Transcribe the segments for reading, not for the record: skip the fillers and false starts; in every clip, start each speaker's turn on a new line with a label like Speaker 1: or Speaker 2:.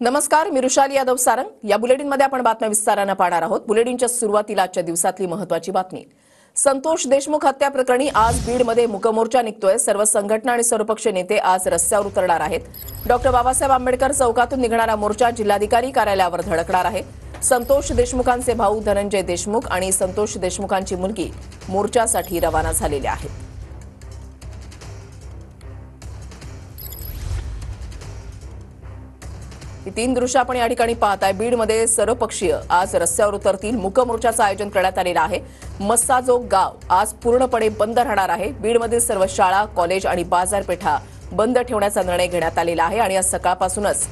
Speaker 1: नमस्कार, मी रुशाली यादव सारंग। या बुलेटिनमध्ये आपण बातम्या विस्ताराने पाहणार आहोत। बुलेटिनच्या सुरुवातीला आजच्या दिवसातली महत्त्वाची बातमी। संतोष देशमुख हत्या प्रकरणी आज बीडमध्ये मूकमोर्चा निघतोय। सर्व संघटना आणि सर्वपक्षीय नेते आज रस्त्यावर उतरणार आहेत। डॉक्टर बाबासाहेब आंबेडकर चौकातून निघणारा मोर्चा जिल्हाधिकारी कार्यालयावर धडकणार आहे। संतोष देशमुखांचे भाऊ धनंजय देशमुख आणि संतोष देशमुखांची मुलगी मोर्चासाठी रवाना झालेले आहेत। ही तीन दृश्य आपण या ठिकाणी पाहताय। बीडमध्ये सर्वपक्षीय आज रस्त्यावर उतरतील। मूकमोर्चाचं आयोजन करण्यात आलेलं आहे। मस्साजोग गाव आज पूर्णपणे बंद राहणार आहे। बीडमधील सर्व शाळा, कॉलेज आणि बाजारपेठा बंद ठेवण्याचा निर्णय घेण्यात आलेला आहे आणि आज सकाळपासूनच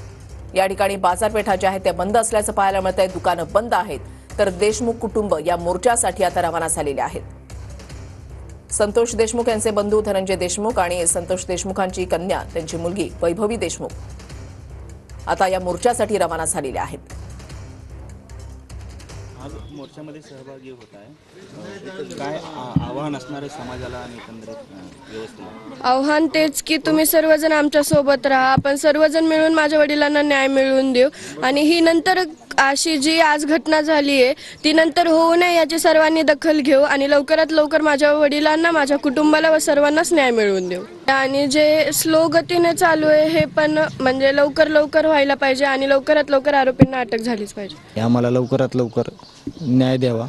Speaker 1: या ठिकाणी बाजारपेठा ज्या आहेत त्या बंद असल्याचं पाहायला मिळतंय। दुकानं बंद आहेत, तर देशमुख कुटुंब या मोर्चासाठी आता रवाना झालेले आहेत। संतोष देशमुख यांचे बंधू धनंजय देशमुख आणि संतोष देशमुखांची कन्या, त्यांची मुलगी वैभवी देशमुख आता या मोर्चासाठी रवाना झालेले आहेत।
Speaker 2: आज मोर्चामध्ये सहभागी होत आहे, काय आव्हान असणार आहे समाजाला आणि एकंदरीत व्यवस्थेला?
Speaker 3: आव्हान तेच की तुम्ही सर्वजण आमच्या सोबत राहा, आपण सर्वजण मिळून माझ्या वडिलांना न्याय मिळवून देऊ आणि ही नंतर अशी जी आज घटना झाली आहे ती नंतर होऊ नये याची सर्वांनी दखल घेऊ आणि लवकरात लवकर माझ्या वडिलांना, माझ्या कुटुंबाला व सर्वांनाच न्याय मिळवून देऊ। आणि जे स्लो गतीने चालू आहे हे पण म्हणजे लवकर व्हायला पाहिजे आणि लवकरात लवकर आरोपींना अटक झालीच पाहिजे।
Speaker 4: आम्हाला लवकरात लवकर न्याय द्यावा।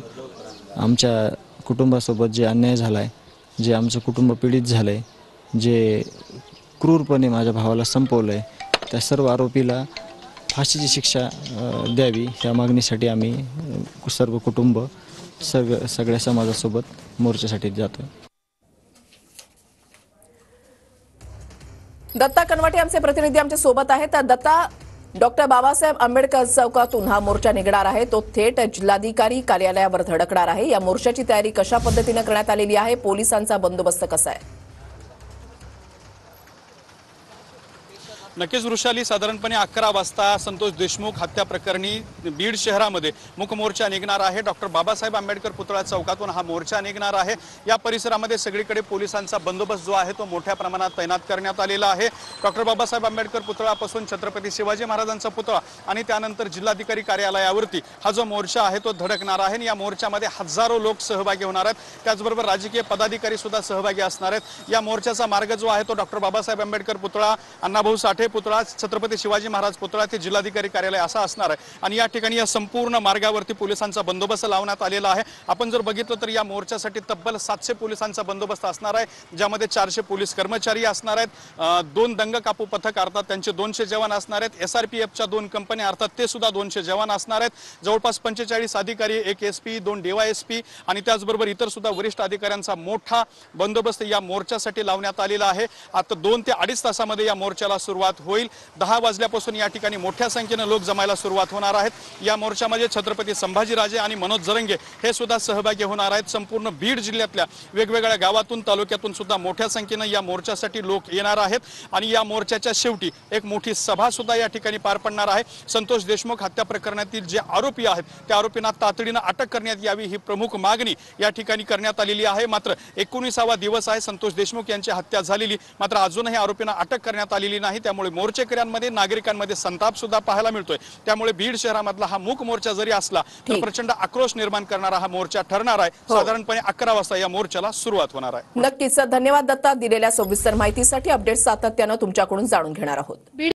Speaker 4: आमच्या कुटुंबासोबत जे अन्याय झालाय, जे आमचं कुटुंब पीडित झालंय, जे क्रूरपणे माझ्या भावाला संपवलंय, त्या सर्व आरोपीला फाशीची शिक्षा द्यावी या मागणीसाठी आम्ही सर्व कुटुंब सगळ्या समाजासोबत मोर्चासाठी जातो।
Speaker 1: दत्ता कनवाटे आमचे प्रतिनिधी आमच्या सोबत आहेत। दत्ता, डॉक्टर बाबासाहेब आंबेडकर चौकातून हा मोर्चा निघणार आहे, तो थेट जिल्हाधिकारी कार्यालयावर धडकणार आहे। या मोर्चाची तयारी कशा पद्धतीने करण्यात आलेली आहे? पोलिसांचा बंदोबस्त कसा आहे?
Speaker 5: नक्कीच वृषाली, साधारणपणे 11 वाजता संतोष देशमुख हत्या प्रकरणी बीड शहरामध्ये मूकमोर्चा निघणार आहे। डॉक्टर बाबासाहेब आंबेडकर पुतळा चौकातून हा मोर्चा निघणार आहे। या परिसरामध्ये सगळीकडे पोलिसांचा बंदोबस्त जो आहे तो मोठ्या प्रमाणात तैनात करण्यात आलेला आहे। डॉक्टर बाबासाहेब आंबेडकर पुतळ्यापासून छत्रपती शिवाजी महाराजांचा पुतळा आणि त्यानंतर जिल्हाधिकारी कार्यालयावरती हा जो मोर्चा आहे तो धडकणार आहे। या मोर्चामध्ये हजारो लोक सहभागी होणार आहेत, त्याचबरोबर राजकीय पदाधिकारी सुद्धा सहभागी असणार आहेत। या मोर्चाचा मार्ग जो आहे तो डॉक्टर बाबासाहेब आंबेडकर पुतळा, अण्णाभाऊ साठे पुतळा, छत्रपती शिवाजी महाराज पुतळा ते जिल्हाधिकारी कार्यालय असा असणार आहे। आणि या ठिकाणी या संपूर्ण मार्गावरती पोलिसांचा बंदोबस्त लावण्यात आलेला आहे। आपण जर बघितलं तर या मोर्चासाठी तब्बल 700 पोलिसांचा बंदोबस्त असणार आहे, ज्यामध्ये 400 पोलीस कर्मचारी असणार आहेत, 2 दंग कापू पथक अर्थात त्यांचे 200 जवान असणार आहेत, SRPFच्या 2 कंपन्या अर्थात ते सुद्धा 200 जवान असणार आहेत, जवळपास 45 अधिकारी, 1 SP, 2 DYSP आणि त्याचबरोबर इतर सुद्धा वरिष्ठ अधिकाऱ्यांचा मोठा बंदोबस्त या मोर्चासाठी लावण्यात आलेला आहे। आता 2 ते 2.5 तासामध्ये या मोर्चाला सुरुवात होईल। 10 वाजल्यापासून या ठिकाणी मोठ्या संख्येने लोक जमायला सुरुवात होणार आहेत। या मोर्चामध्ये छत्रपती संभाजीराजे आणि मनोज जरंगे हे सुद्धा सहभागी होणार आहेत। संपूर्ण बीड जिल्ह्यातल्या वेगवेगळ्या गावातून, तालुक्यातून सुद्धा मोठ्या संख्येने या मोर्चासाठी लोक येणार आहेत आणि या मोर्चाच्या शेवटी एक मोठी सभा सुद्धा या ठिकाणी पार पडणार आहे। संतोष देशमुख हत्या प्रकरणातील जे आरोपी आहेत त्या आरोपींना तातडीने अटक करण्यात यावी ही प्रमुख मागणी या ठिकाणी करण्यात आलेली आहे। मात्र 19वा दिवस आहे संतोष देशमुख यांची हत्या झालेली, मात्र अजूनही आरोपींना अटक करण्यात आलेली नाही। त्यामुळे मोर्चेकऱ्यांमध्ये, नागरिकांमध्ये संताप सुद्धा पाहायला मिळतोय। त्यामुळे बीड शहरामधला हा मूक मोर्चा जरी असला तर प्रचंड आक्रोश निर्माण करणारा हा मोर्चा ठरणार आहे। साधारणपणे 11 वाजता या मोर्चाला सुरुवात होणार आहे।
Speaker 1: नक्कीच धन्यवाद दत्ता, दिलेल्या सविस्तर माहितीसाठी। अपडेट सातत्याने तुमच्याकडून जाणून घेणार आहोत।